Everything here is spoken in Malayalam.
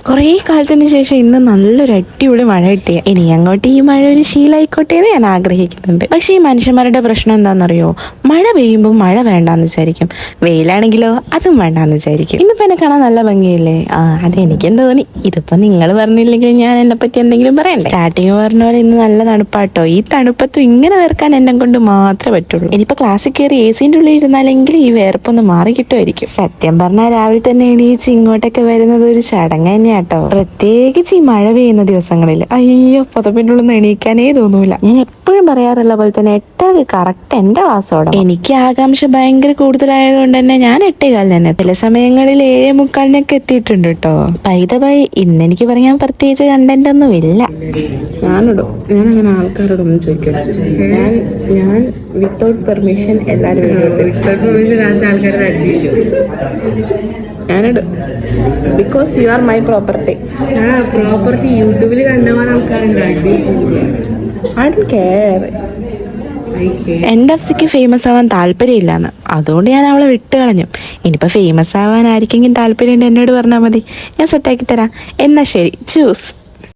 കുറേ കാലത്തിന് ശേഷം ഇന്ന് നല്ലൊരു അടിപൊളി മഴ കിട്ടിയ. ഇനി അങ്ങോട്ട് ഈ മഴ ഒരു ശീലമായിക്കോട്ടെ എന്ന് ഞാൻ ആഗ്രഹിക്കുന്നുണ്ട്. പക്ഷെ ഈ മനുഷ്യന്മാരുടെ പ്രശ്നം എന്താണെന്നറിയോ? മഴ പെയ്യുമ്പോൾ മഴ വേണ്ടാന്ന് വിചാരിക്കും, വെയിലാണെങ്കിലോ അതും വേണ്ടാന്ന് വിചാരിക്കും. ഇന്നിപ്പോ എന്നെ കാണാൻ നല്ല ഭംഗിയില്ലേ? അതെനിക്കും തോന്നി. ഇതിപ്പോ നിങ്ങൾ പറഞ്ഞില്ലെങ്കിൽ ഞാൻ എന്നെ പറ്റി എന്തെങ്കിലും പറയണ്ടേ? സ്റ്റാർട്ടിങ് പറഞ്ഞ പോലെ ഇന്ന് നല്ല തണുപ്പാട്ടോ. ഈ തണുപ്പത്തും ഇങ്ങനെ വേർക്കാൻ എന്നെ കൊണ്ട് മാത്രമേ പറ്റുള്ളൂ. ഇനിയിപ്പോ ക്ലാസ്സിൽ കയറി AC-ന്റെ ഉള്ളിൽ ഇരുന്നാലെങ്കിൽ ഈ വേർപ്പൊന്ന് മാറി കിട്ടുമായിരിക്കും. സത്യം പറഞ്ഞാൽ രാവിലെ തന്നെ എണീച്ച് ഇങ്ങോട്ടൊക്കെ വരുന്നത് ഒരു ചടങ്ങ് തന്നെയാട്ടോ. പ്രത്യേകിച്ച് ഈ മഴ പെയ്യുന്ന ദിവസങ്ങളിൽ അയ്യോ പുതപ്പിൻ്റെ ഉള്ളിൽ നിന്ന് എണീക്കാനേ തോന്നൂല. ഞാൻ എപ്പോഴും പറയാറുള്ള പോലെ തന്നെ 8:00 കറക്റ്റ് എന്റെ ക്ലാസ്സോടെ. എനിക്ക് ആകാംക്ഷ ഭയങ്കര കൂടുതലായതുകൊണ്ട് തന്നെ ഞാൻ 8:15 തന്നെ, ചില സമയങ്ങളിൽ 7:45 എത്തിയിട്ടുണ്ട് കേട്ടോ. ബൈ ഇന്നെനിക്ക് പറയാൻ പ്രത്യേകിച്ച് കണ്ടന്റ് ഒന്നും ഇല്ല. ഞാനിടും, ഞാൻ അങ്ങനെ ആൾക്കാരോടൊന്നും ചോദിക്കില്ല. ഞാൻ വിത്തൗട്ട് പെർമിഷൻ എല്ലാവരും ഞാനിടും. Because you are my property. Property യൂട്യൂബിൽ കണ്ടവാൻ ആൾക്കാരുണ്ട്. I don't care. NFCക്ക് ഫേമസ് ആവാൻ താല്പര്യമില്ലാന്ന്, അതുകൊണ്ട് ഞാൻ അവളെ വിട്ട് കളഞ്ഞു. ഇനിയിപ്പോൾ ഫേമസ് ആവാൻ ആർക്കെങ്കിലും താല്പര്യം ഉണ്ട് എന്നോട് പറഞ്ഞാൽ മതി, ഞാൻ സെറ്റാക്കി തരാം. എന്നാ ശരി, ചൂസ്.